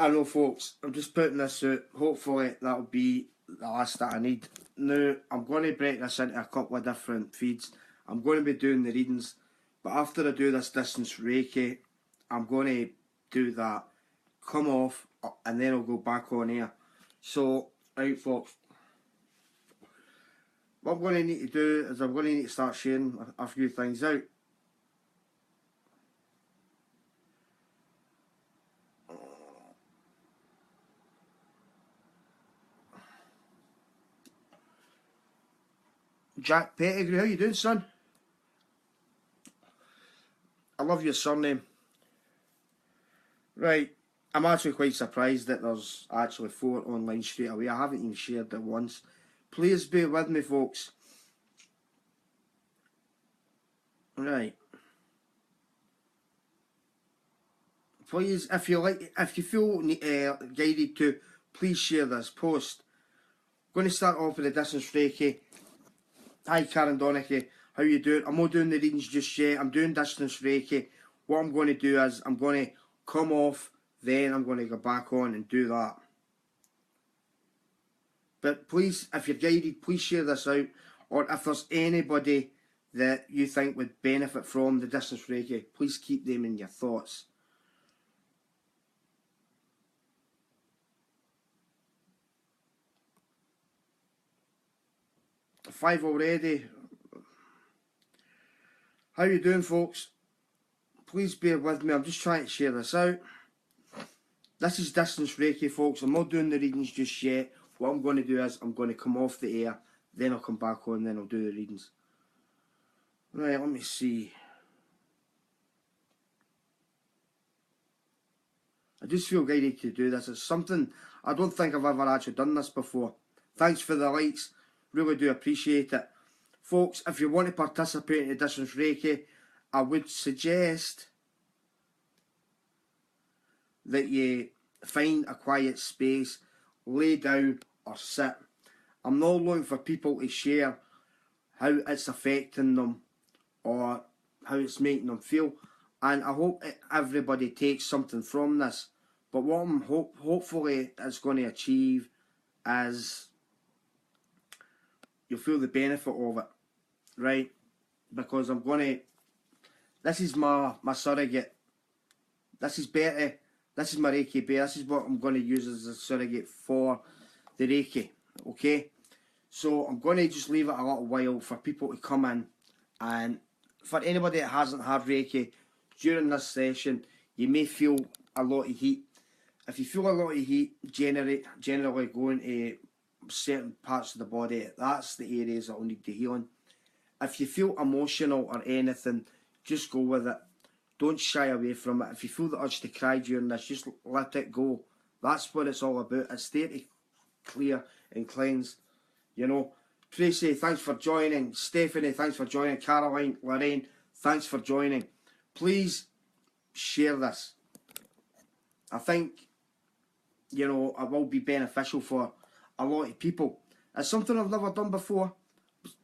I know, folks, I'm just putting this out. Hopefully that'll be the last that I need. Now, I'm going to break this into a couple of different feeds. I'm going to be doing the readings, but after I do this distance Reiki, I'm going to do that, come off, and then I'll go back on air. So, right, folks, what I'm going to need to do is I'm going to need to start sharing a few things out. Jack Pettigrew, how you doing, son? I love your surname. Right, I'm actually quite surprised that there's actually 4 online straight away. I haven't even shared it once. Please bear with me, folks. Right. Please, if you feel guided to, please share this post. I'm going to start off with the distance Reiki. Hi Karen Donachie, how you doing? I'm not doing the readings just yet. I'm doing distance Reiki. What I'm going to do is I'm going to come off, then I'm going to go back on and do that. But please, if you're guided, please share this out. Or if there's anybody that you think would benefit from the distance Reiki, please keep them in your thoughts. 5 already. How you doing, folks? Please bear with me. I'm just trying to share this out. This is distance Reiki, folks. I'm not doing the readings just yet. What I'm going to do is I'm going to come off the air, then I'll come back on, then I'll do the readings. Right, let me see. I just feel guided to do this. It's something, I don't think I've ever actually done this before. Thanks for the likes. Really do appreciate it. Folks, if you want to participate in the distance Reiki, I would suggest that you find a quiet space, lay down or sit. I'm not looking for people to share how it's affecting them or how it's making them feel, and I hope everybody takes something from this. But what I'm hopefully is going to achieve is you'll feel the benefit of it, right? Because I'm going to, this is my surrogate. This is Betty. This is my Reiki bear. This is what I'm going to use as a surrogate for the Reiki, okay? So I'm going to just leave it a little while for people to come in, and for anybody that hasn't had Reiki, during this session, you may feel a lot of heat. If you feel a lot of heat, generally going to certain parts of the body, that's the areas that will need the healing. If you feel emotional or anything, just go with it. Don't shy away from it. If you feel the urge to cry during this, just let it go. That's what it's all about. It's there to clear and cleanse, you know. Tracy, thanks for joining. Stephanie, thanks for joining. Caroline, Lorraine, thanks for joining. Please share this. I think, you know, it will be beneficial for a lot of people. It's something I've never done before.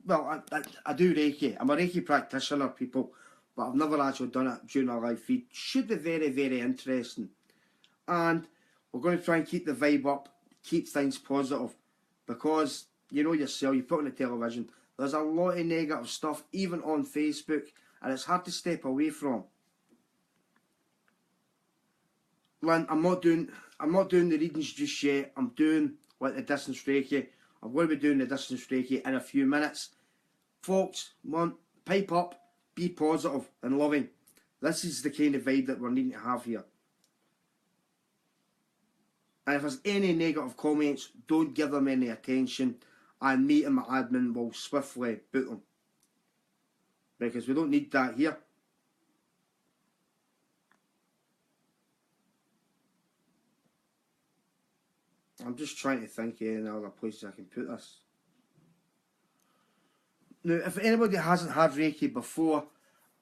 Well, I do Reiki. I'm a Reiki practitioner, people, but I've never actually done it during a live feed. Should be very, very interesting. And we're going to try and keep the vibe up, keep things positive, because you know yourself, you put on the television, there's a lot of negative stuff, even on Facebook, and it's hard to step away from. Lynn, I'm not doing the readings just yet. I'm doing like the distance Reiki. I'm going to be doing the distance Reiki in a few minutes. Folks, come on, pipe up, be positive and loving. This is the kind of vibe that we're needing to have here. And if there's any negative comments, don't give them any attention, and me and my admin will swiftly boot them, because we don't need that here. I'm just trying to think of any other places I can put this. Now, if anybody hasn't had Reiki before,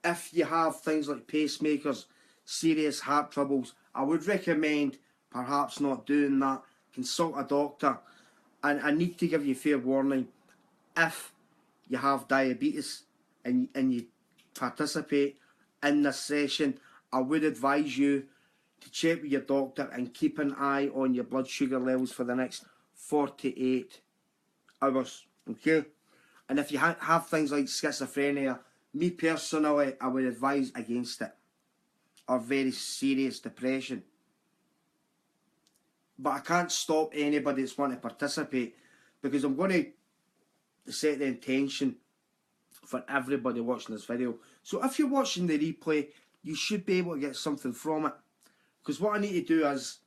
if you have things like pacemakers, serious heart troubles, I would recommend perhaps not doing that. Consult a doctor. And I need to give you fair warning, if you have diabetes and you participate in this session, I would advise you to check with your doctor and keep an eye on your blood sugar levels for the next 48 hours, okay? And if you have things like schizophrenia, me personally, I would advise against it, or very serious depression. But I can't stop anybody that's wanting to participate, because I'm going to set the intention for everybody watching this video. So if you're watching the replay, you should be able to get something from it. Because what I need to do is,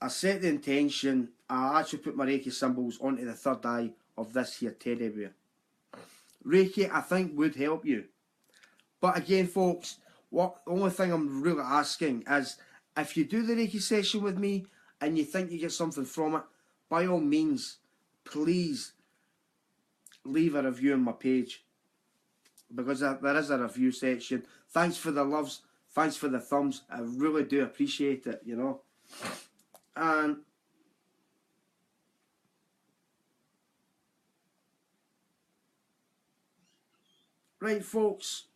I set the intention, I actually put my Reiki symbols onto the third eye of this here teddy bear. Reiki, I think, would help you. But again, folks, the only thing I'm really asking is, if you do the Reiki session with me and you think you get something from it, by all means, please leave a review on my page, because there is a review section. Thanks for the loves, thanks for the thumbs, I really do appreciate it, you know. And right, folks,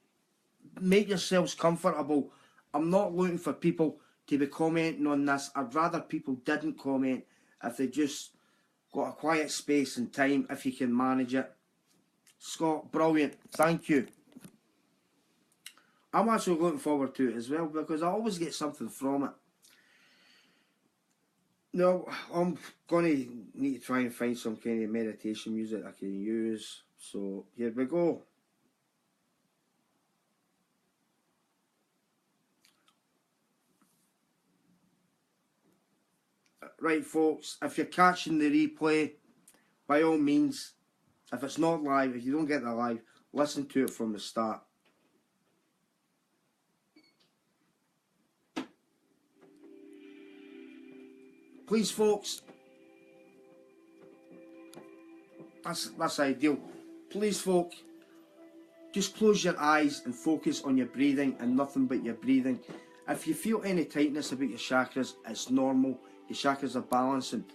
make yourselves comfortable. I'm not looking for people to be commenting on this. I'd rather people didn't comment if they just got a quiet space and time, if you can manage it. Scott, brilliant, thank you. I'm actually looking forward to it as well, because I always get something from it. Now, I'm going to need to try and find some kind of meditation music I can use. So, here we go. Right, folks, if you're catching the replay, by all means, if it's not live, if you don't get the live, listen to it from the start. Please, folks, that's ideal. Please, folk, just close your eyes and focus on your breathing and nothing but your breathing. If you feel any tightness about your chakras, it's normal. Your chakras are balancing.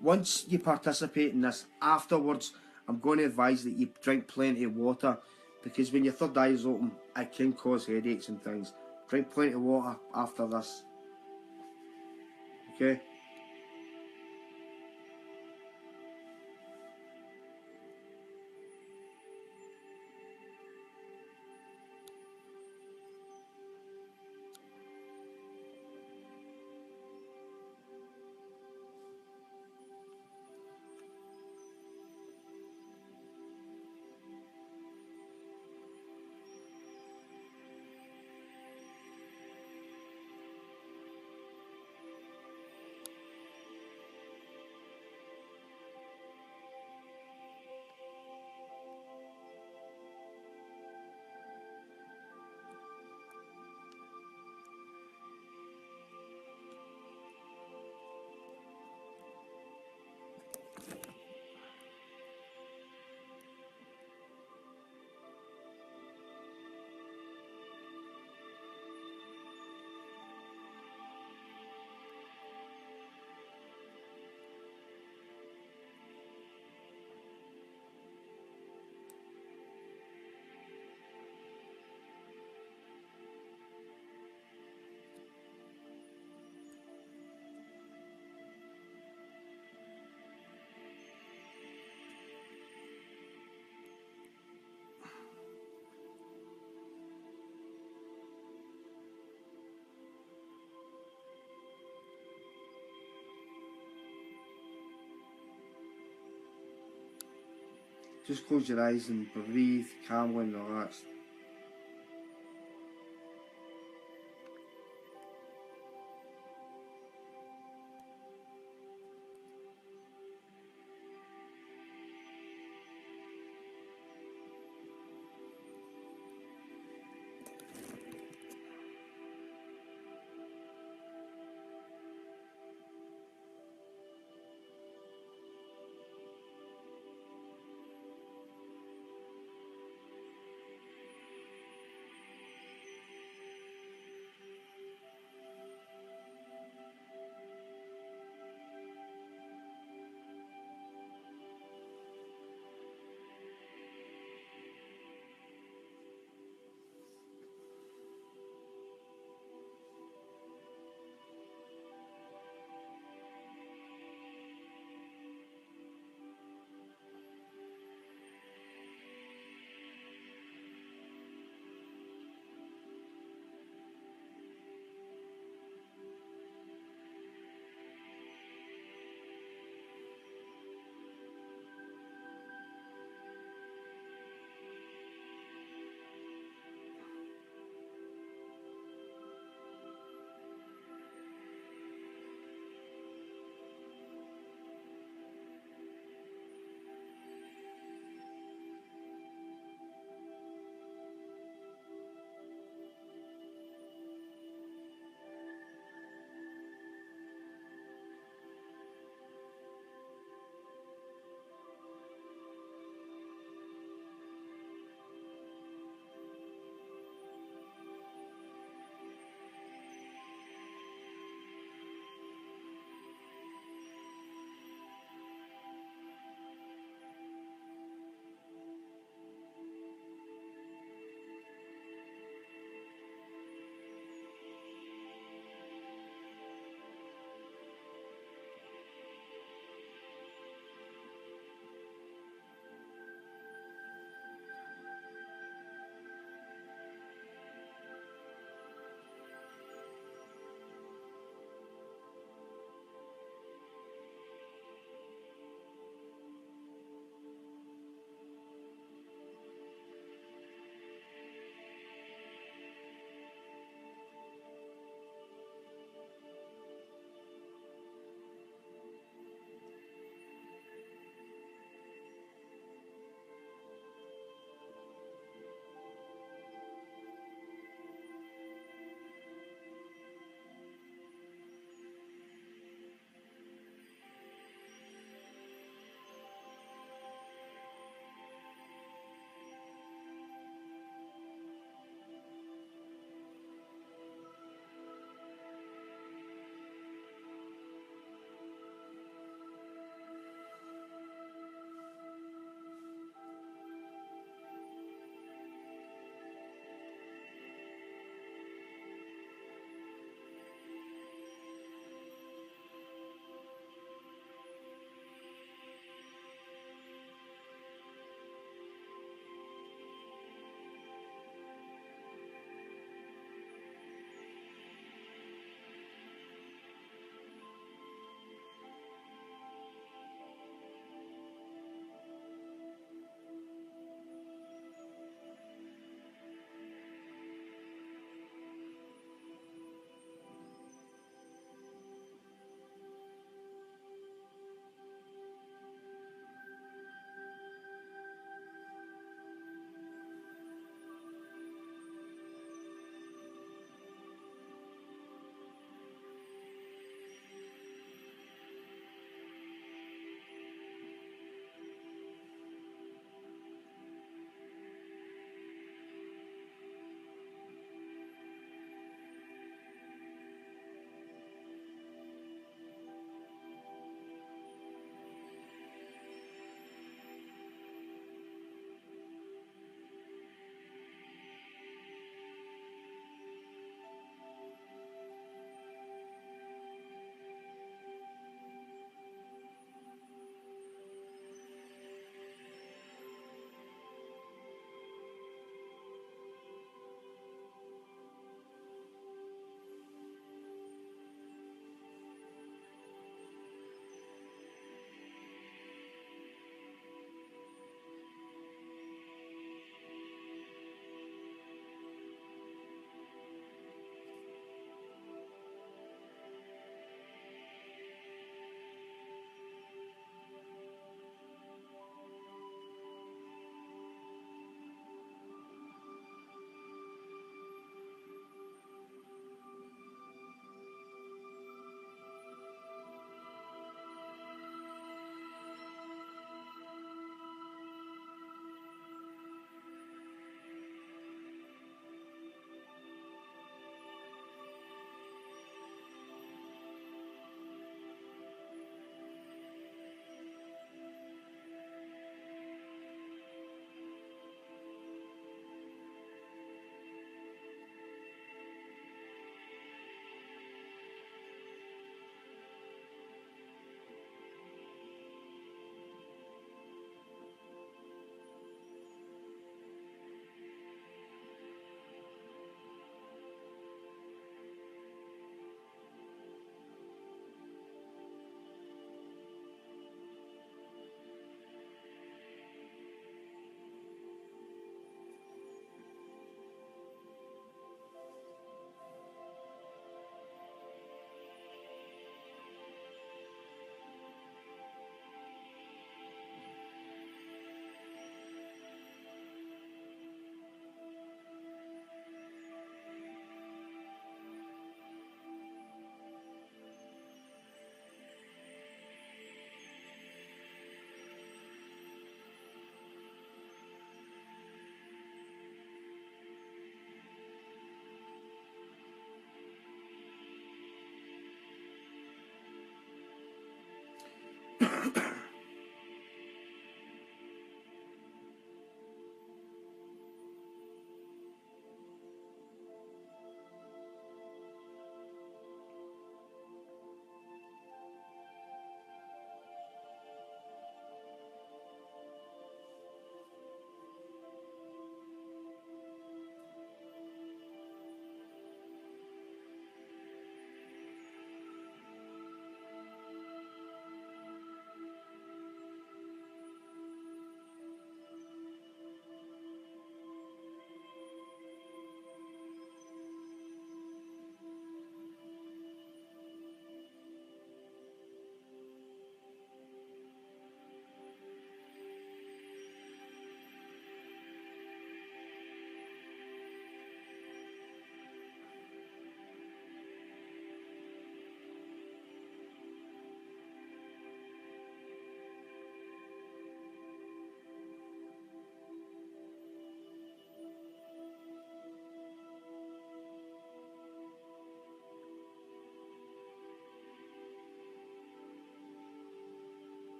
Once you participate in this, afterwards, I'm going to advise that you drink plenty of water, because when your third eye is open, it can cause headaches and things. Drink plenty of water after this. Okay? Just close your eyes and breathe calmly and relaxed.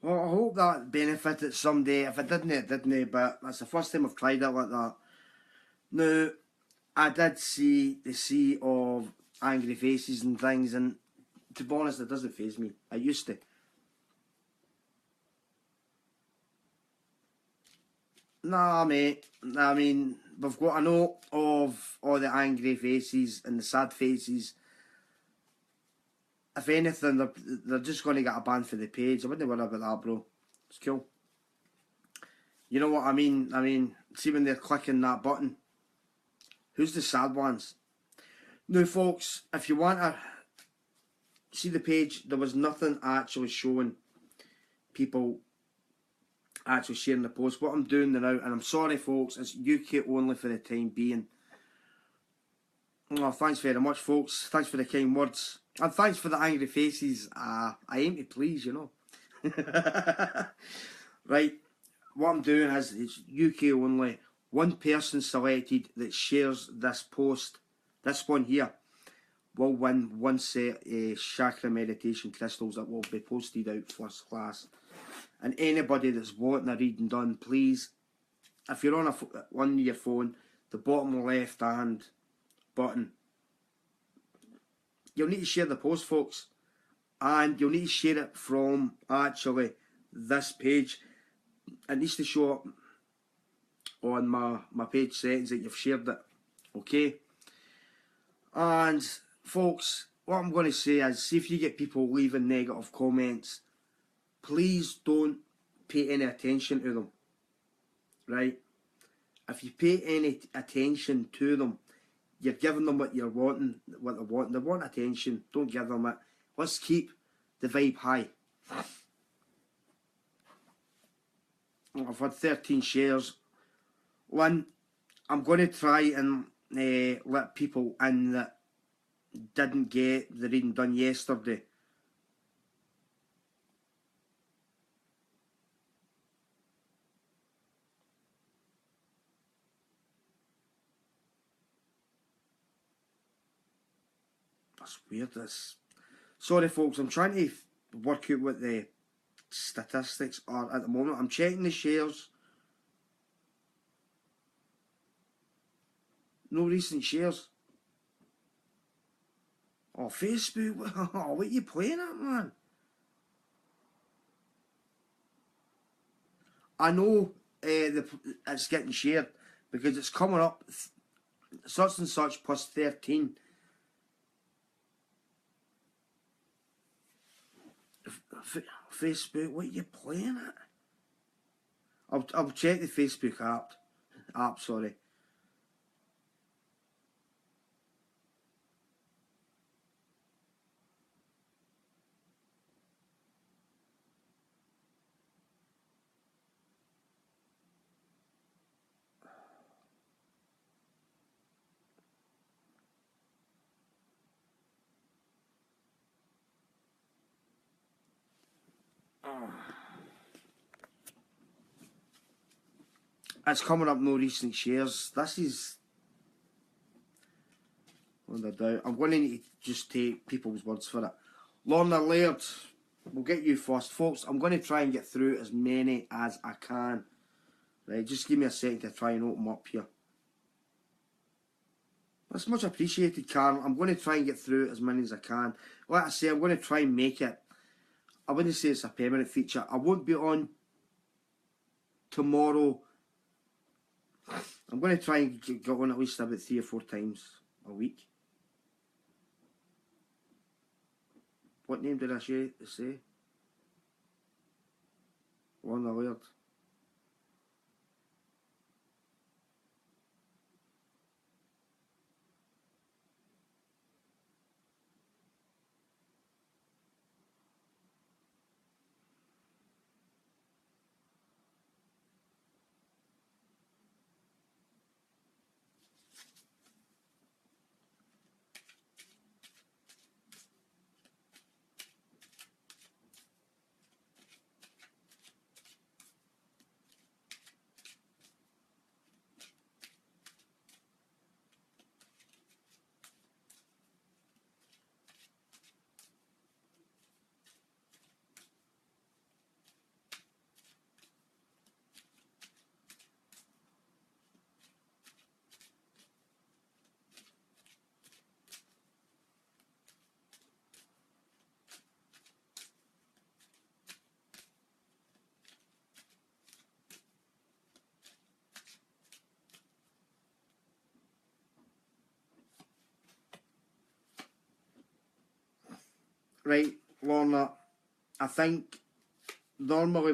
Well, I hope that benefited someday. If it didn't, it didn't, but that's the first time I've tried it like that. Now, I did see the sea of angry faces and things, and to be honest, it doesn't faze me. I used to. Nah, mate. I mean, we've got a note of all the angry faces and the sad faces. If anything, they're just going to get a ban for the page. I wouldn't worry about that, bro. It's cool. You know what I mean? I mean, see when they're clicking that button. Who's the sad ones? Now, folks, if you want to see the page, there was nothing actually showing people actually sharing the post. What I'm doing now, and I'm sorry, folks, it's UK only for the time being. Oh, thanks very much, folks. Thanks for the kind words. And thanks for the angry faces. I aim to please, you know. Right, what I'm doing is it's UK only. One person selected that shares this post, this one here, will win one set of chakra meditation crystals that will be posted out first class. And anybody that's wanting a reading done, please, if you're on your phone, the bottom left hand button, you'll need to share the post, folks, and you'll need to share it from actually this page. It needs to show up on my page settings that you've shared it, okay? And folks, what I'm going to say is, see if you get people leaving negative comments, please don't pay any attention to them, right? If you pay any attention to them, you're giving them what you're wanting, what they want. They want attention, don't give them it. Let's keep the vibe high. I've had 13 shares. One, I'm going to try and let people in that didn't get the reading done yesterday. That's weird, this. Sorry folks, I'm trying to work out what the statistics are at the moment. I'm checking the shares. No recent shares. Oh, Facebook. Oh, what are you playing at, man? I know it's getting shared because it's coming up such and such plus 13. Facebook, what are you playing at? I'll check the Facebook app, sorry. It's coming up no recent shares. This is without doubt. I'm going to need to just take people's words for it. Lorna Laird, we'll get you first. Folks, I'm going to try and get through as many as I can. Right, just give me a second to try and open up here. That's much appreciated, Carl. I'm going to try and get through as many as I can. Like I say, I'm going to try and make it. I wouldn't say it's a permanent feature. I won't be on tomorrow. I'm going to try and get on at least about 3 or 4 times a week. What name did I say? Lorna Laird. right, Lorna, I think normally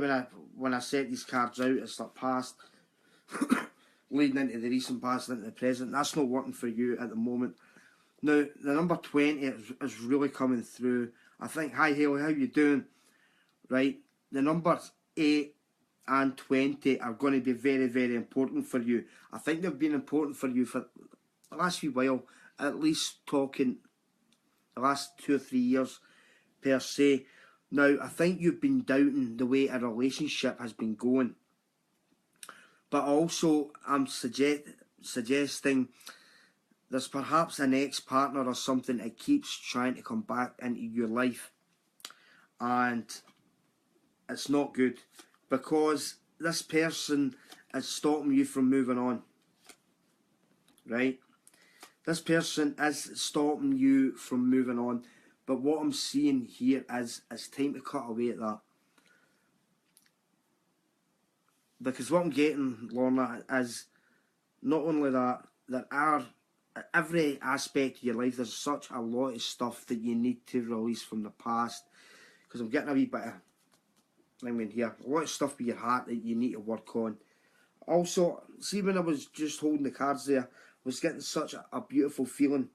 when I set these cards out, it's like past, leading into the recent past, into the present. That's not working for you at the moment. Now, the number 20 is really coming through. I think, hi Haley, how you doing? Right, the numbers 8 and 20 are going to be very, very important for you. I think they've been important for you for the last few while, at least talking the last 2 or 3 years per se. Now, I think you've been doubting the way a relationship has been going, but also I'm suggesting there's perhaps an ex-partner or something that keeps trying to come back into your life, and it's not good, because this person is stopping you from moving on, right? This person is stopping you from moving on, but what I'm seeing here is it's time to cut away at that. Because what I'm getting, Lorna, is not only that, there are, every aspect of your life, there's such a lot of stuff that you need to release from the past. Because I'm getting a wee bit of, here, a lot of stuff with your heart that you need to work on. Also, see, when I was just holding the cards there, I was getting such a beautiful feeling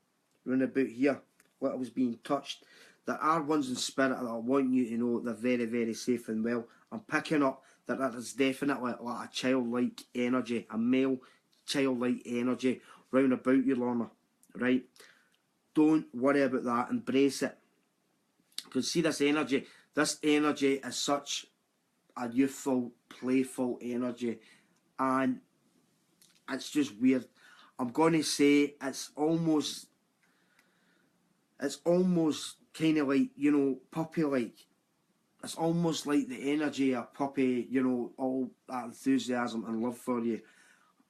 round about here, like I was being touched. There are ones in spirit that I want you to know they're very, very safe and well. I'm picking up that there is definitely like a childlike energy, a male childlike energy round about you, Lorna, right? Don't worry about that, embrace it. Because see, this energy is such a youthful, playful energy, and it's just weird. I'm going to say it's almost kind of like, you know, puppy-like. It's almost like the energy of puppy, you know, all that enthusiasm and love for you.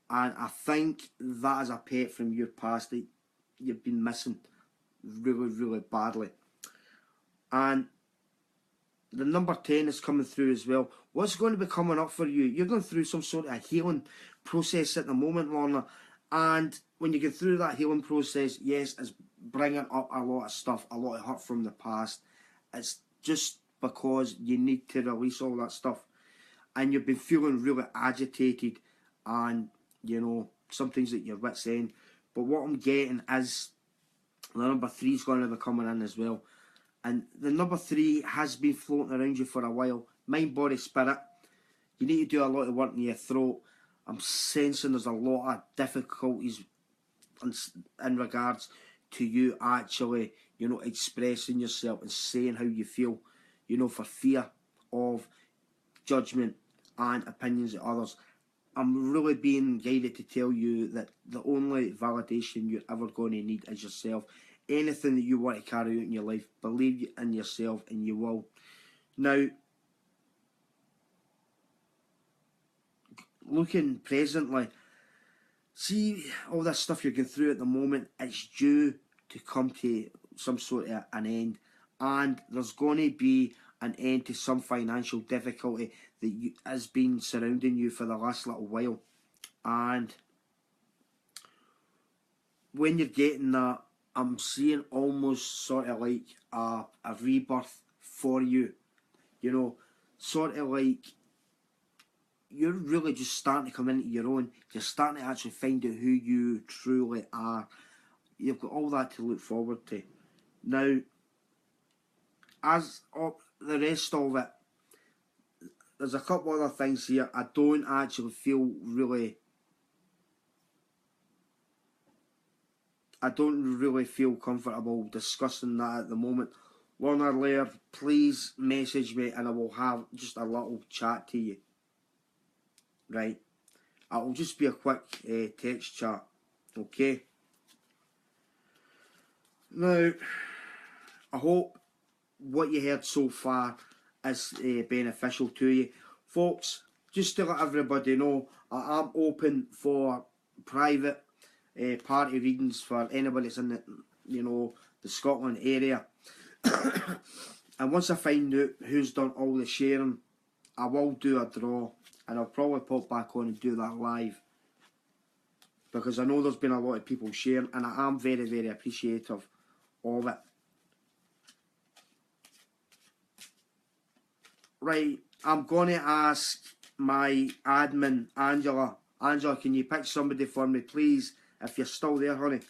And I think that is a pet from your past that you've been missing really, really badly. And the number 10 is coming through as well. What's going to be coming up for you? You're going through some sort of healing process at the moment, Lorna. And when you get through that healing process, yes, it's bringing up a lot of stuff, a lot of hurt from the past. It's just because you need to release all that stuff. And you've been feeling really agitated and, you know, sometimes at your wit's end. But what I'm getting is the number 3 is going to be coming in as well. And the number 3 has been floating around you for a while. Mind, body, spirit. You need to do a lot of work in your throat. I'm sensing there's a lot of difficulties in regards to you actually, you know, expressing yourself and saying how you feel, you know, for fear of judgment and opinions of others. I'm really being guided to tell you that the only validation you're ever going to need is yourself. Anything that you want to carry out in your life, believe in yourself and you will. Now, looking presently, see all this stuff you're going through at the moment, it's due to come to some sort of an end. And there's going to be an end to some financial difficulty that has been surrounding you for the last little while. And when you're getting that, I'm seeing almost sort of like a rebirth for you. You know, sort of like you're really just starting to come into your own. You're starting to actually find out who you truly are. You've got all that to look forward to. Now, as the rest of it, there's a couple other things here. I don't actually feel really... I don't really feel comfortable discussing that at the moment. Lorna Laird, please message me and I will have just a little chat to you. Right? It'll just be a quick text chat. Okay? Now, I hope what you heard so far is beneficial to you. Folks, just to let everybody know, I am open for private party readings for anybody that's in the, you know, the Scotland area. And once I find out who's done all the sharing, I will do a draw, and I'll probably pop back on and do that live, because I know there's been a lot of people sharing, and I am very, very appreciative of it. Right, I'm going to ask my admin, Angela. Angela, can you pick somebody for me, please, if you're still there, honey?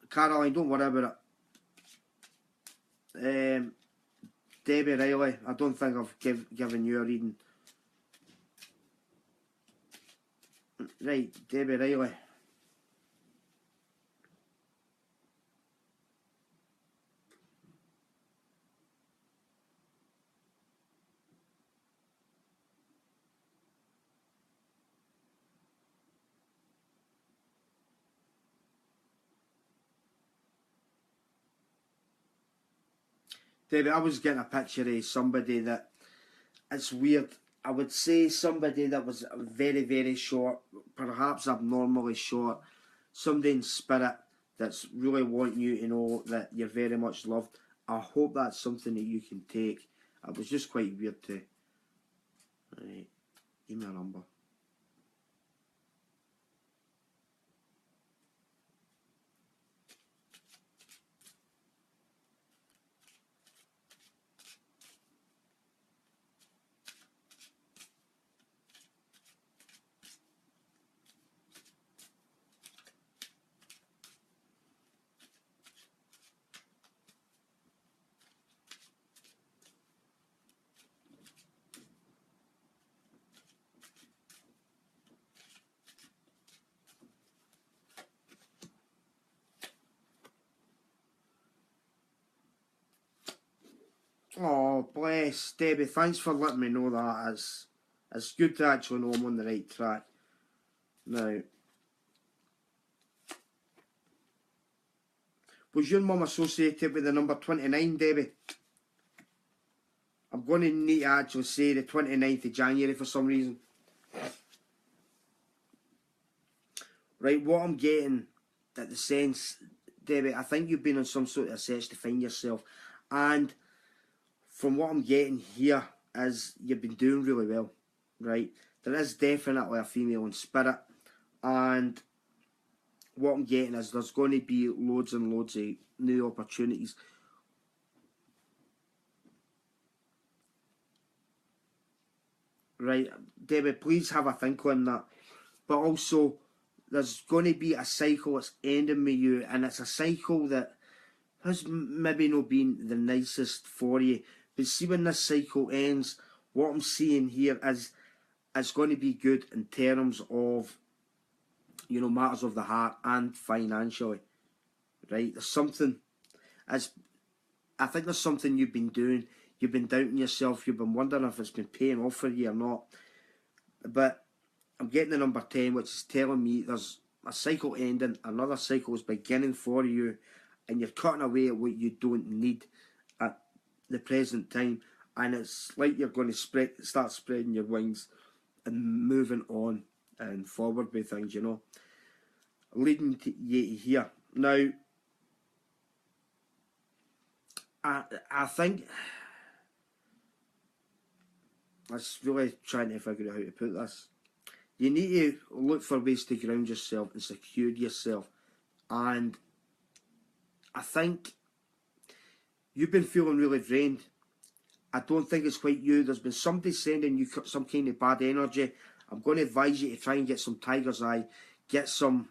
Caroline, don't worry about it. Debbie Riley, I don't think I've given you a reading. Right, Debbie Riley. Debbie, I was getting a picture of somebody that, it's weird, I would say somebody that was very, very short, perhaps abnormally short, somebody in spirit that's really wanting you to know that you're very much loved. I hope that's something that you can take. It was just quite weird too. Right, email number. Oh, bless. Debbie, thanks for letting me know that. It's good to actually know I'm on the right track. Now, was your mum associated with the number 29, Debbie? I'm going to need to actually say the 29th of January for some reason. Right, what I'm getting at the sense, Debbie, I think you've been on some sort of search to find yourself. And from what I'm getting here is you've been doing really well, right? There is definitely a female in spirit. And what I'm getting is there's going to be loads and loads of new opportunities. Right, Debbie, please have a think on that. But also, there's going to be a cycle that's ending with you, and it's a cycle that has maybe not been the nicest for you. But see, when this cycle ends, what I'm seeing here is it's going to be good in terms of, you know, matters of the heart and financially. Right, there's something, as I think there's something you've been doing. You've been doubting yourself. You've been wondering if it's been paying off for you or not. But I'm getting the number 10, which is telling me there's a cycle ending, another cycle is beginning for you, and you're cutting away at what you don't need at the present time. And it's like you're going to start spreading your wings and moving on and forward with things, you know. Leading to you here. Now, I think, let's really trying to figure out how to put this. You need to look for ways to ground yourself and secure yourself. And I think you've been feeling really drained. I don't think it's quite you. There's been somebody sending you some kind of bad energy. I'm going to advise you to try and get some tiger's eye. Get some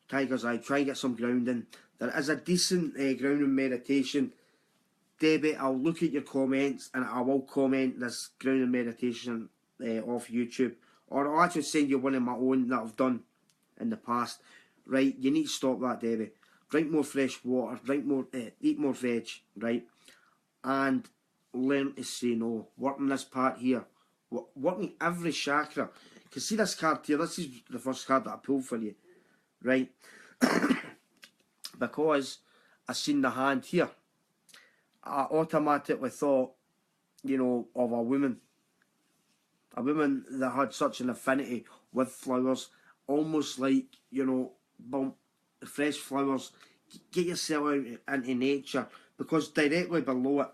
tiger's eye. Try and get some grounding. There is a decent grounding meditation. Debbie, I'll look at your comments and I will comment this grounding meditation off YouTube. Or I'll actually send you one of my own that I've done in the past. Right, you need to stop that, Debbie. Drink more fresh water, eat more veg, right? And learn to say no. Working this part here. Working every chakra. Because see this card here, this is the first card that I pulled for you, right? Because I seen the hand here, I automatically thought, you know, of a woman that had such an affinity with flowers, almost like, you know, fresh flowers get yourself out into nature, because directly below it,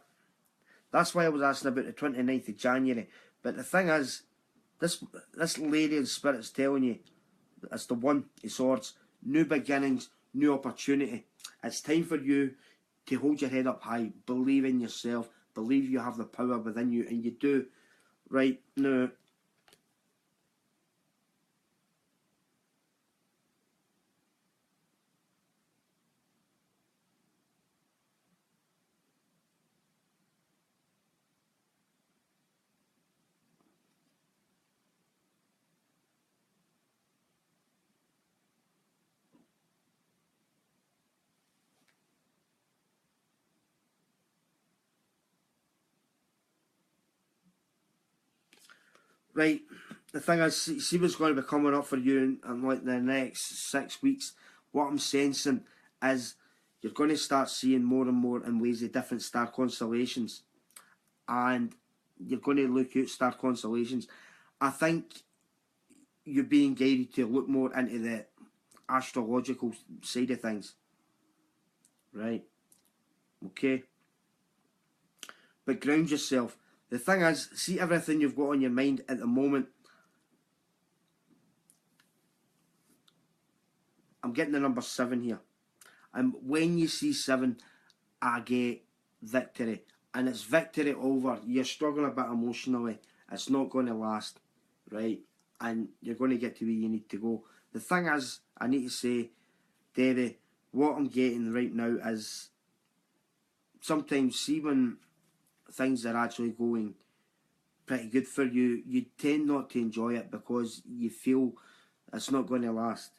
that's why I was asking about the 29th of January. But the thing is, this lady in spirit's telling you, it's the One of Swords, new beginnings, new opportunity. It's time for you to hold your head up high, believe in yourself, believe you have the power within you, and you do. Right now, right, the thing is, see what's going to be coming up for you in like the next 6 weeks. What I'm sensing is you're going to start seeing more and more in ways of different star constellations, and you're going to look at star constellations. I think you're being guided to look more into the astrological side of things, right? Okay, but ground yourself. The thing is, see everything you've got on your mind at the moment. I'm getting the number 7 here. And when you see 7, I get victory. And it's victory over. You're struggling a bit emotionally. It's not going to last, right? And you're going to get to where you need to go. The thing is, I need to say, Debbie, what I'm getting right now is sometimes, see when things are actually going pretty good for you, you tend not to enjoy it because you feel it's not going to last.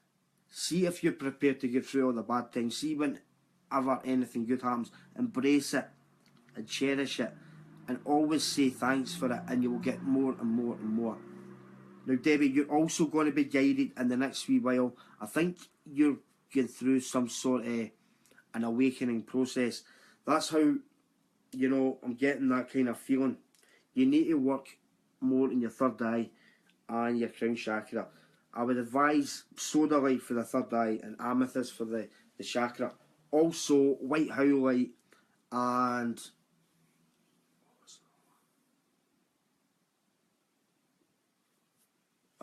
See if you're prepared to get through all the bad things. See whenever anything good happens, embrace it and cherish it, and always say thanks for it, and you will get more and more and more. Now, Debbie, you're also going to be guided in the next wee while. I think you're going through some sort of an awakening process. That's how, you know, I'm getting that kind of feeling. You need to work more in your third eye and your crown chakra. I would advise soda light for the third eye and amethyst for the chakra. Also, white howlite and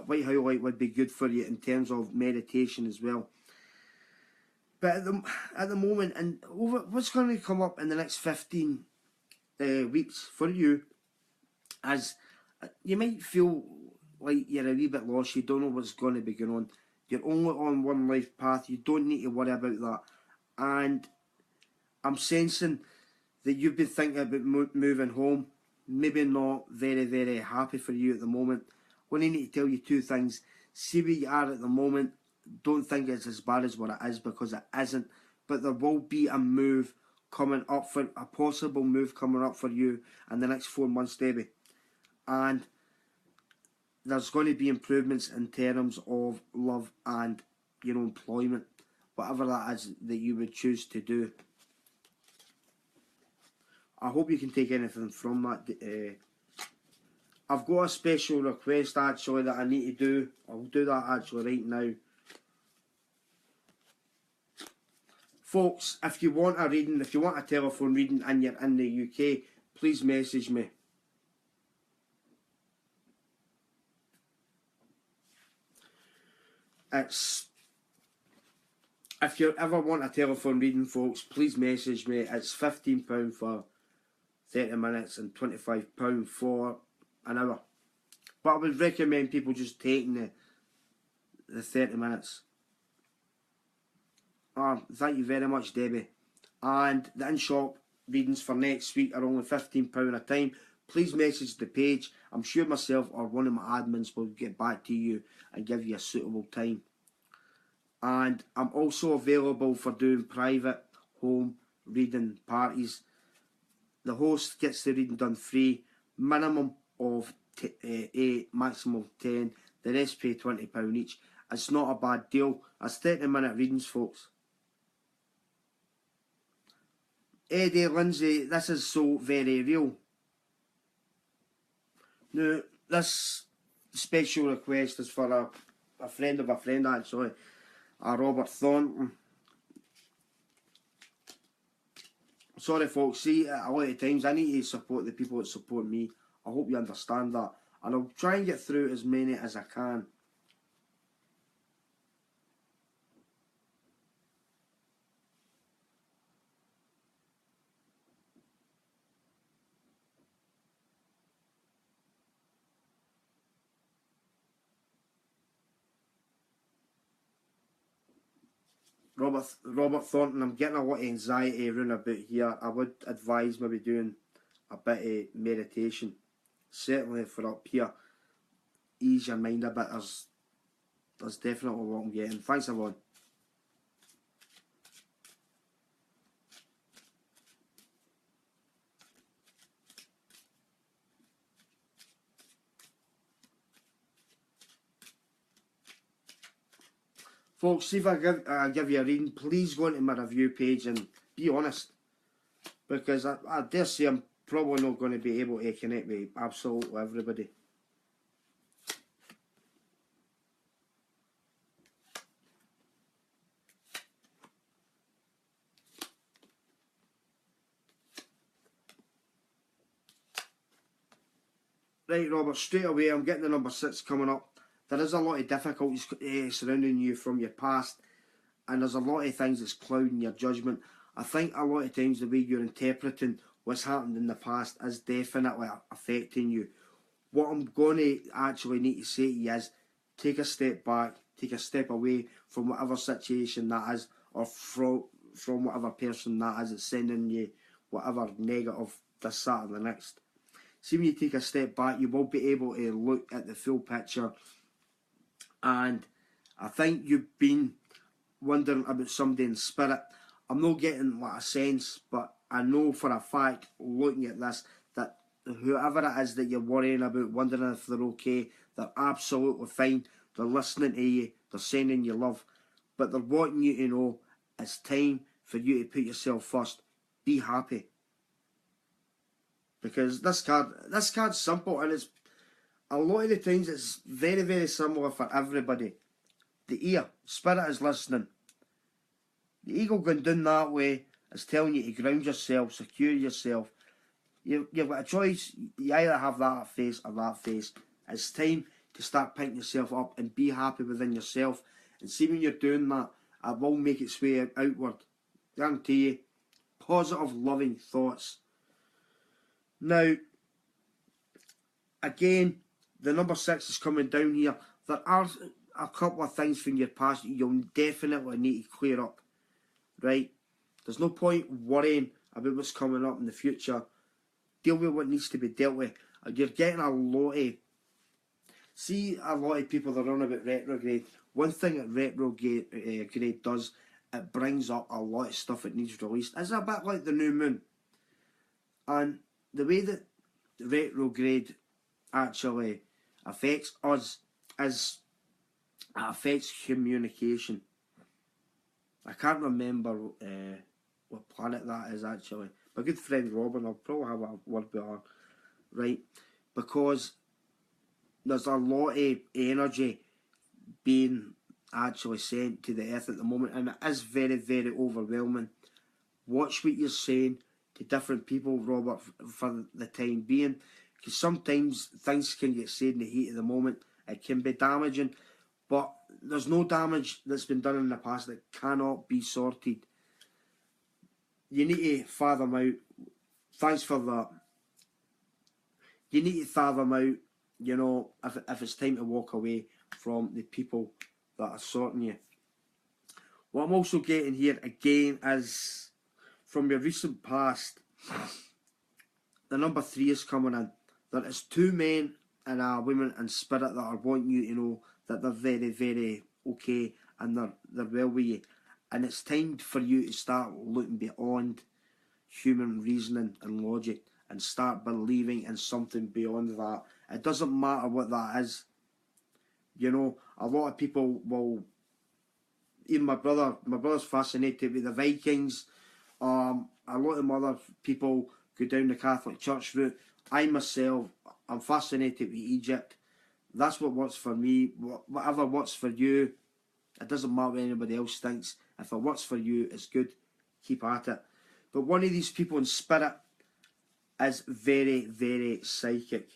white howlite would be good for you in terms of meditation as well. But at the moment, and over what's going to come up in the next 15 weeks for you, as you might feel like you're a wee bit lost, you don't know what's going to be going on. You're only on one life path, you don't need to worry about that. And I'm sensing that you've been thinking about moving home. Maybe not very, very happy for you at the moment. I'm going to need to tell you 2 things. See where you are at the moment. Don't think it's as bad as what it is, because it isn't. But there will be a move coming up, for a possible move coming up for you in the next 4 months, Debbie. And there's going to be improvements in terms of love and, you know, employment, whatever that is that you would choose to do. I hope you can take anything from that. I've got a special request actually that I need to do. I'll do that actually right now. Folks, if you want a reading, if you want a telephone reading and you're in the UK, please message me. If you ever want a telephone reading, folks, please message me. It's £15 for 30 minutes and £25 for an hour. But I would recommend people just taking the 30 minutes. Thank you very much, Debbie. And the in-shop readings for next week are only £15 a time. Please message the page. I'm sure myself or one of my admins will get back to you and give you a suitable time. And I'm also available for doing private home reading parties. The host gets the reading done free, minimum of 8, maximum of 10. The rest pay £20 each. It's not a bad deal. It's 30-minute readings, folks. Eddie, Lindsay, this is so very real. Now, this special request is for a friend of a friend, actually, Robert Thornton. sorry folks, see, a lot of times I need to support the people that support me. I hope you understand that, and I'll try and get through as many as I can. Robert Thornton, I'm getting a lot of anxiety around about here. I would advise maybe doing a bit of meditation. Certainly for up here, ease your mind a bit. There's definitely what I'm getting. Thanks everyone. Folks, see if I give you a reading, please go into my review page and be honest. Because I dare say I'm probably not going to be able to connect with absolutely everybody. Right, Robert, straight away I'm getting the number 6 coming up. There is a lot of difficulties surrounding you from your past, and there's a lot of things that's clouding your judgment. I think a lot of times the way you're interpreting what's happened in the past is definitely affecting you. What I'm going to actually need to say to you is take a step back, take a step away from whatever situation that is, or from whatever person that is that's sending you whatever negative this, that or the next. See, when you take a step back, you will be able to look at the full picture, and I think you've been wondering about somebody in spirit. I'm not getting like a sense, but I know for a fact, looking at this, that whoever it is that you're worrying about, wondering if they're okay, they're absolutely fine. They're listening to you, they're sending you love, but they're wanting you to know it's time for you to put yourself first. Be happy. Because this card's simple, and it's a lot of the times it's very, very similar for everybody. The ear, spirit is listening. The ego going down that way is telling you to ground yourself, secure yourself. You've got a choice. You either have that face or that face. It's time to start picking yourself up and be happy within yourself. And see, when you're doing that, it will make its way outward. Guarantee you. Positive, loving thoughts. Now, again, the number 6 is coming down here. There are a couple of things from your past you'll definitely need to clear up. Right? There's no point worrying about what's coming up in the future. Deal with what needs to be dealt with. You're getting a lot of... See, a lot of people that are on about retrograde. One thing that retrograde does, it brings up a lot of stuff that needs released. It's a bit like the new moon. And the way that retrograde actually affects us is it affects communication. I can't remember what planet that is actually. My good friend Robin, I'll probably have a word with her, right? Because there's a lot of energy being actually sent to the earth at the moment, and it is very, very overwhelming. Watch what you're saying to different people, Robert, for the time being, because sometimes things can get said in the heat of the moment. It can be damaging, but there's no damage that's been done in the past that cannot be sorted. You need to fathom out. Thanks for that. You need to fathom out, you know, if it's time to walk away from the people that are sorting you. What I'm also getting here again is from your recent past, the number 3 is coming in. There is 2 men and a woman in spirit that are wanting you to know that they're very, very okay and they're well with you. And it's time for you to start looking beyond human reasoning and logic and start believing in something beyond that. It doesn't matter what that is. You know, a lot of people will... Even my brother's fascinated with the Vikings. A lot of other people go down the Catholic Church route. I myself, I'm fascinated with Egypt. That's what works for me. Whatever works for you, it doesn't matter what anybody else thinks. If it works for you, it's good. Keep at it. But one of these people in spirit is very, very psychic.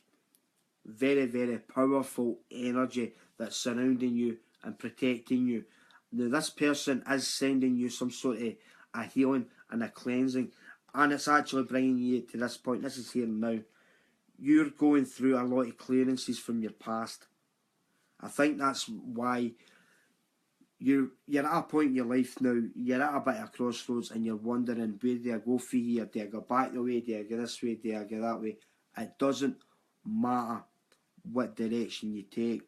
Very, very powerful energy that's surrounding you and protecting you. Now, this person is sending you some sort of a healing and a cleansing, and it's actually bringing you to this point. This is here and now. You're going through a lot of clearances from your past. I think that's why you're at a point in your life now, you're at a bit of a crossroads and you're wondering, where do I go for here? Do I go back the way? Do I go this way? Do I go that way? It doesn't matter what direction you take.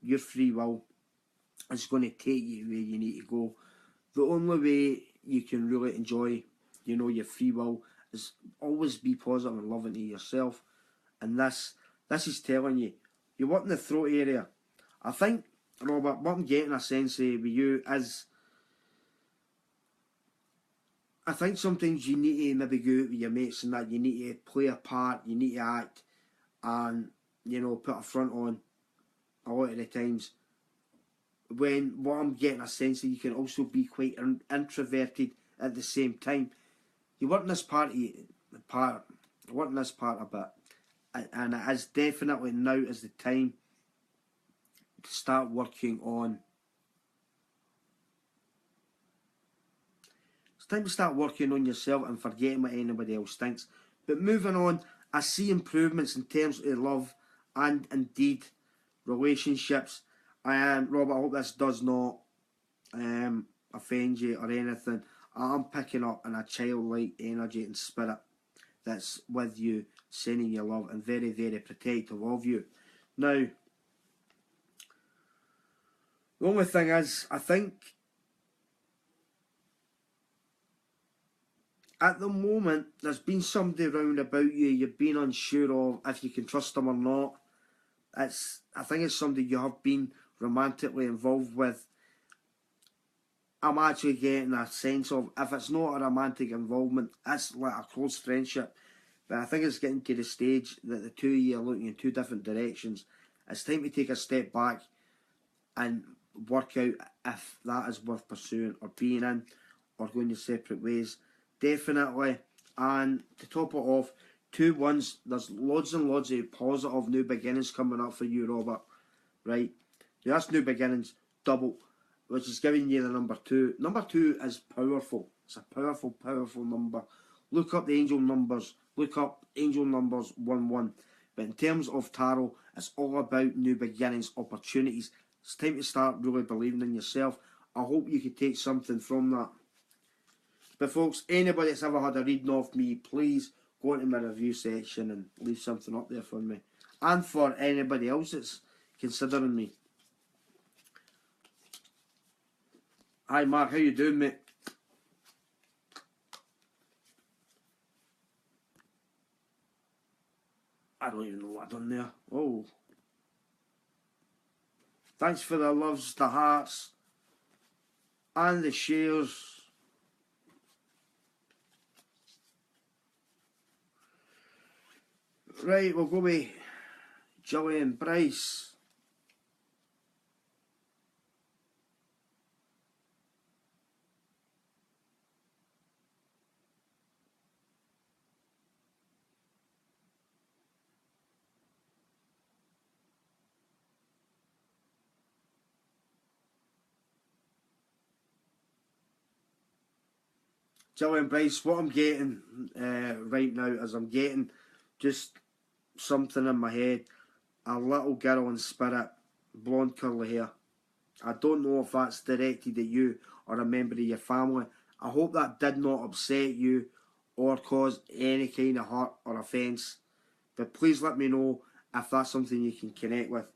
Your free will is going to take you where you need to go. The only way you can really enjoy, you know, your free will is always be positive and loving to yourself. And this is telling you, you're what in the throat area. I think, Robert, what I'm getting a sense of with you is, I think sometimes you need to maybe go out with your mates and that, you need to play a part, you need to act, and, you know, put a front on a lot of the times. When what I'm getting a sense of, you can also be quite introverted at the same time. You work in this part a bit, and it is definitely now is the time to start working on. It's time to start working on yourself and forgetting what anybody else thinks. But moving on, I see improvements in terms of love and indeed relationships. Robert, I hope this does not offend you or anything. I'm picking up in a childlike energy and spirit that's with you, sending you love and very, very protective of you. Now, the only thing is, I think at the moment there's been somebody round about you you've been unsure of if you can trust them or not. I think it's somebody you have been romantically involved with. I'm actually getting a sense of, if it's not a romantic involvement, it's like a close friendship. But I think it's getting to the stage that the two of you are looking in two different directions. It's time to take a step back and work out if that is worth pursuing or being in, or going your separate ways. Definitely. And to top it off, 2 1s, there's loads and loads of positive new beginnings coming up for you, Robert. Right? Now that's new beginnings, double, which is giving you the number 2. Number 2 is powerful. It's a powerful, powerful number. Look up the angel numbers. Look up angel numbers 1-1. But in terms of tarot, it's all about new beginnings, opportunities. It's time to start really believing in yourself. I hope you can take something from that. But folks, anybody that's ever had a reading off me, please go into my review section and leave something up there for me. And for anybody else that's considering me. Hi Mark, how you doing, mate? I don't even know what I've done there. Oh. Thanks for the loves, the hearts, and the shares. Right, we'll go with Gillian Bryce. Gillian Bryce, what I'm getting right now is I'm getting just something in my head. A little girl in spirit, blonde curly hair. I don't know if that's directed at you or a member of your family. I hope that did not upset you or cause any kind of hurt or offence. But please let me know if that's something you can connect with.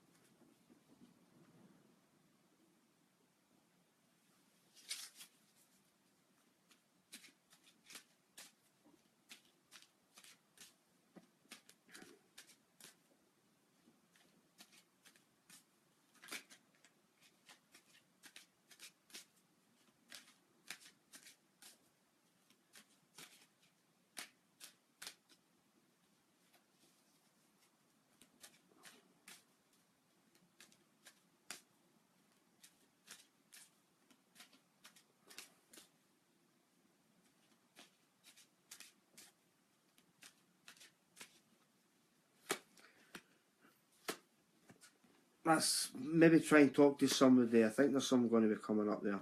let's maybe try and talk to somebody. I think there's someone going to be coming up there.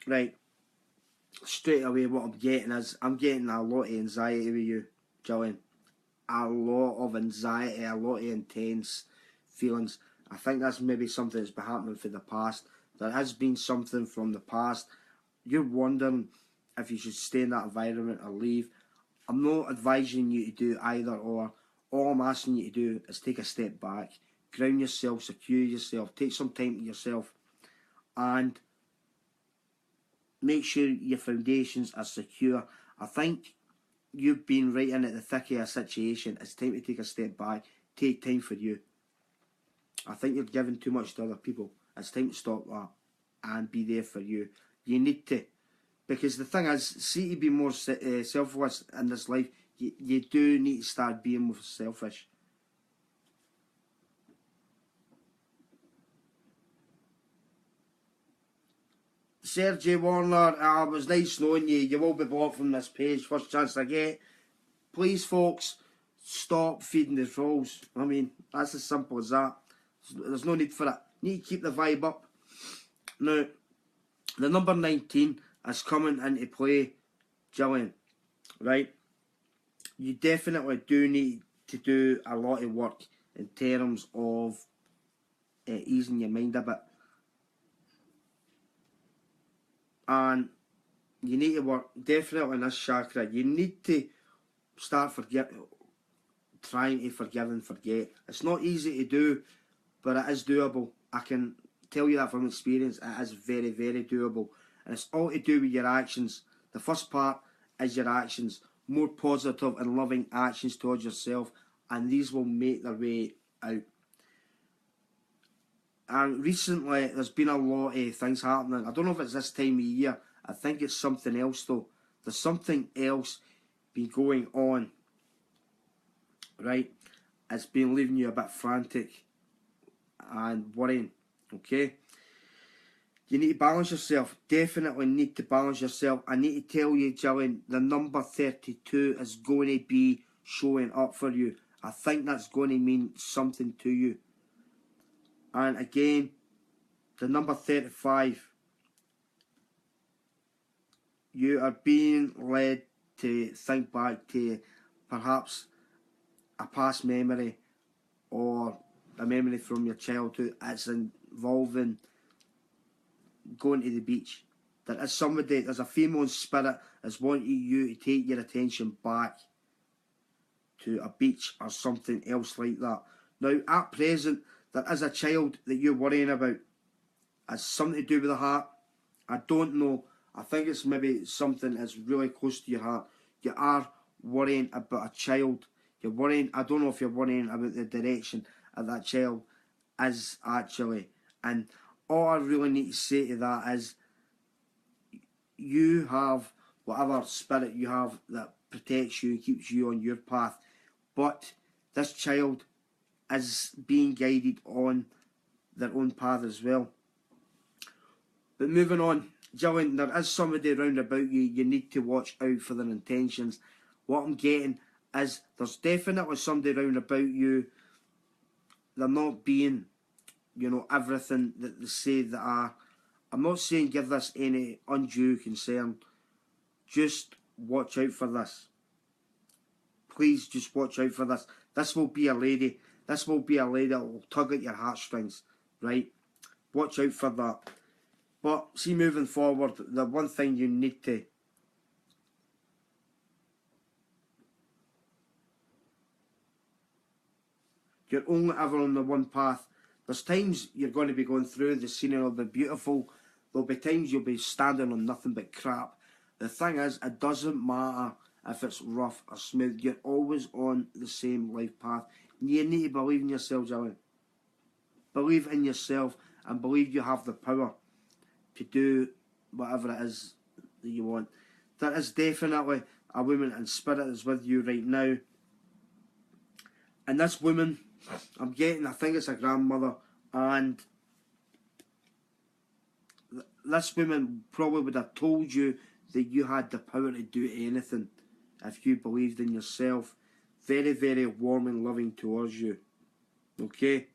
Right, straight away what I'm getting is, I'm getting a lot of anxiety with you, Gillian. A lot of anxiety, a lot of intense feelings. I think that's maybe something that's been happening for the past. There has been something from the past. You're wondering if you should stay in that environment or leave. I'm not advising you to do either or. All I'm asking you to do is take a step back, ground yourself, secure yourself, take some time to yourself, and make sure your foundations are secure. I think you've been right in at the thick of a situation. It's time to take a step back, take time for you. I think you're giving too much to other people. It's time to stop that and be there for you. You need to. Because the thing is, see, to be more selfless in this life, you do need to start being more selfish. Sergey Warner, it was nice knowing you. You will be blocked from this page, first chance I get. Please, folks, stop feeding the trolls. I mean, that's as simple as that. There's no need for it. Need to keep the vibe up. Now, the number 19 is coming into play, Gillian, right? You definitely do need to do a lot of work in terms of easing your mind a bit. And you need to work definitely in this chakra. You need to start trying to forgive and forget. It's not easy to do, but it is doable. I can tell you that from experience. It is very, very doable. And it's all to do with your actions. The first part is your actions. More positive and loving actions towards yourself. And these will make their way out. And recently, there's been a lot of things happening. I don't know if it's this time of year. I think it's something else, though. There's something else been going on, right? It's been leaving you a bit frantic and worrying, okay? You need to balance yourself. Definitely need to balance yourself. I need to tell you, Gillian, the number 32 is going to be showing up for you. I think that's going to mean something to you. And again, the number 35, you are being led to think back to perhaps a past memory or a memory from your childhood. It's involving going to the beach. There is somebody, there's a female spirit that's wanting you to take your attention back to a beach or something else like that. Now, at present, there is a child that you're worrying about. It's something to do with the heart. I don't know. I think it's maybe something that's really close to your heart. You are worrying about a child. You're worrying, I don't know if you're worrying about the direction of that child is actually. And all I really need to say to that is, you have whatever spirit you have that protects you, keeps you on your path. But this child is being guided on their own path as well. But moving on, Gillian, there is somebody round about you. You need to watch out for their intentions. What I'm getting is there's definitely somebody round about you. They're not being, you know, everything that they say they are. I'm not saying give this any undue concern. Just watch out for this. Please just watch out for this. This will be a lady. This will be a lady that will tug at your heartstrings, right? Watch out for that. But see, moving forward, the one thing you need to you're only ever on the one path. There's times you're going to be going through, the scenery will be beautiful. There'll be times you'll be standing on nothing but crap. The thing is, it doesn't matter if it's rough or smooth. You're always on the same life path. You need to believe in yourself, Gillian. Believe in yourself and believe you have the power to do whatever it is that you want. There is definitely a woman in spirit that's with you right now. And this woman, I'm getting, I think it's a grandmother, and this woman probably would have told you that you had the power to do anything if you believed in yourself. Very, very warm and loving towards you. Okay?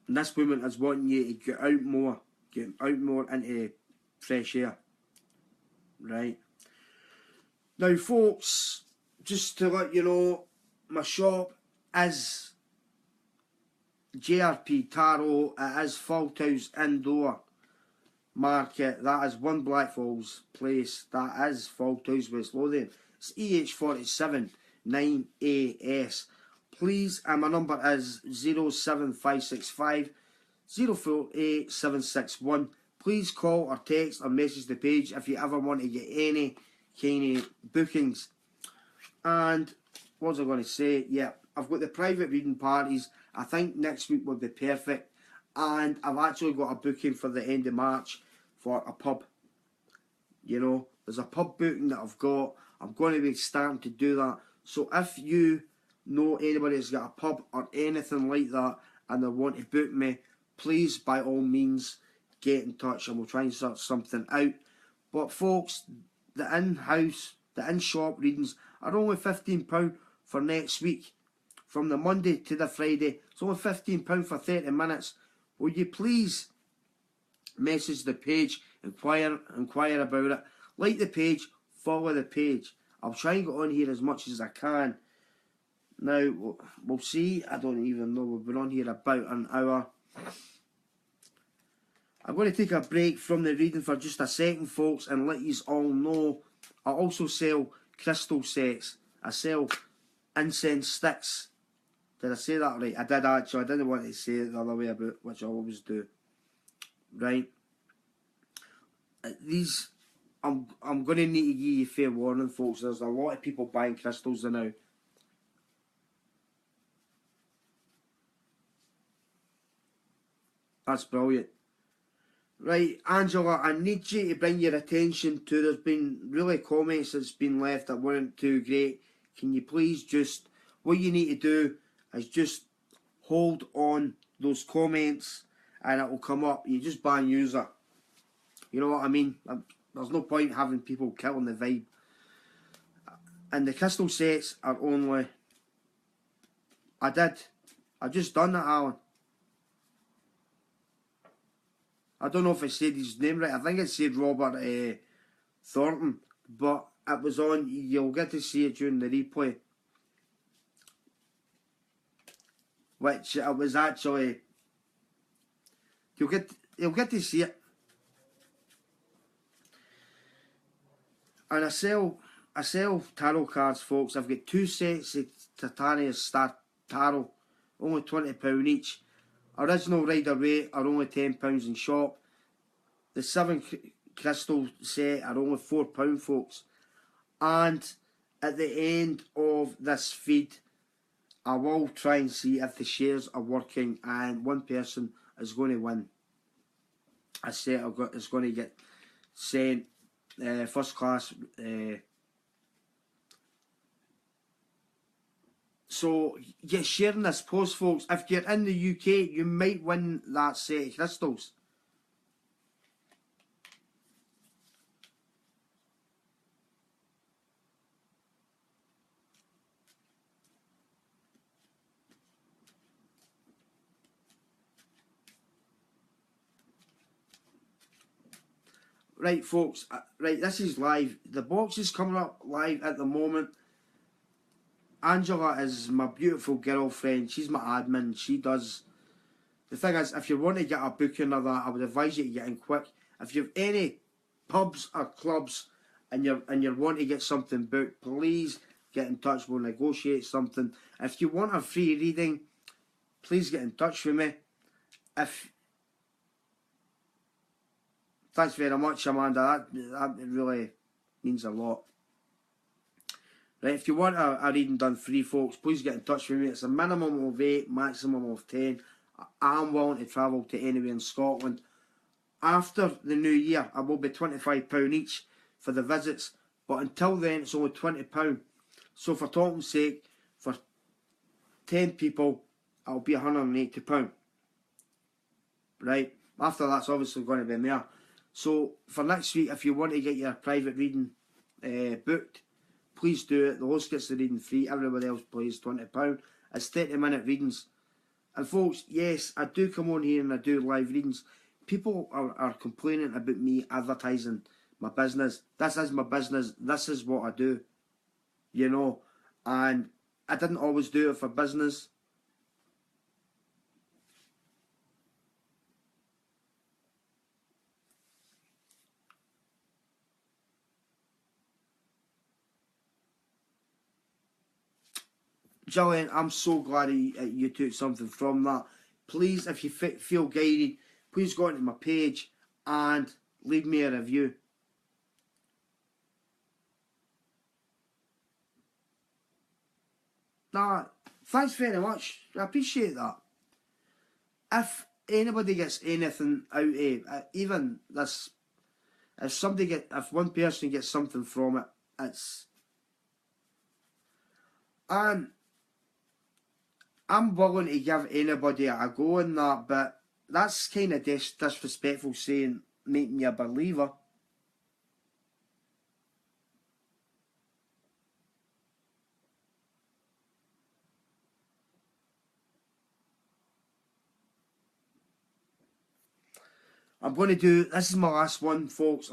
And this woman is wanting you to get out more into fresh air. Right? Now, folks, just to let you know, my shop is JRP-TAROT. It is FAULDHOUSE Indoor Market. That is 1 Blackfauld's Place. That is FAULDHOUSE, West Lothian. It's EH47 9AS. Please, my number is 07565 048761. Please call or text or message the page if you ever want to get any kind of bookings. And what was I going to say? Yeah, I've got the private reading parties. I think next week would be perfect. And I've actually got a booking for the end of March for a pub. You know, there's a pub booking that I've got. I'm going to be starting to do that. So if you know anybody that's got a pub or anything like that and they want to book me, please, by all means, get in touch and we'll try and sort something out. But folks, the in-house, the in-shop readings are only £15 for next week. From the Monday to the Friday, it's only £15 for 30 minutes. Will you please message the page, inquire about it, like the page, follow the page. I'll try and get on here as much as I can. Now, we'll see. I don't even know. We've been on here about an hour. I'm going to take a break from the reading for just a second, folks, and let you all know I also sell crystal sets. I sell incense sticks. Did I say that right? I did actually. I didn't want to say it the other way about, which I always do. Right? These, I'm going to need to give you fair warning, folks. There's a lot of people buying crystals now. That's brilliant. Right, Angela, I need you to bring your attention to, there's been really comments that's been left that weren't too great. Can you please just, what you need to do is just hold on those comments and it will come up. You just ban user. You know what I mean? There's no point having people killing the vibe. And the crystal sets are only, I just done that, Alan. I don't know if I said his name right. I think it said Robert Thornton, but it was on. You'll get to see it during the replay, which it was actually. You'll get to see it, and I sell tarot cards, folks. I've got 2 sets of Titania's Star Tarot, only £20 each. Original Rider Waite are only £10 in shop. The 7 crystal set are only £4, folks. And at the end of this feed, I will try and see if the shares are working, and one person is going to win. A set is going to get sent first class. So get sharing this post, folks. If you're in the UK, you might win that set of crystals. Right, folks. Right, this is live. The box is coming up live at the moment. Angela is my beautiful girlfriend. She's my admin. She does. The thing is, if you want to get a booking or that, I would advise you to get in quick. If you have any pubs or clubs and you want to get something booked, please get in touch. We'll negotiate something. If you want a free reading, please get in touch with me. Thanks very much, Amanda. That really means a lot. Right, if you want a reading done free, folks, please get in touch with me. It's a minimum of 8, maximum of 10. I'm willing to travel to anywhere in Scotland. After the new year, I will be £25 each for the visits. But until then, it's only £20. So for talking's sake, for 10 people, it'll be £180. Right? After that's obviously going to be more. So for next week, if you want to get your private reading booked, please do it. The host gets the reading free. Everybody else pays £20. It's 30-minute readings. And folks, yes, I do come on here and I do live readings. People are complaining about me advertising my business. This is my business. This is what I do. You know, and I didn't always do it for business. Jillian, I'm so glad you took something from that. Please, if you feel guided, please go onto my page and leave me a review. Nah, thanks very much. I appreciate that. If anybody gets anything out of it, even this, if one person gets something from it, it's, and I'm willing to give anybody a go in that, but that's kind of disrespectful saying, make me a believer. I'm going to do, this is my last one, folks.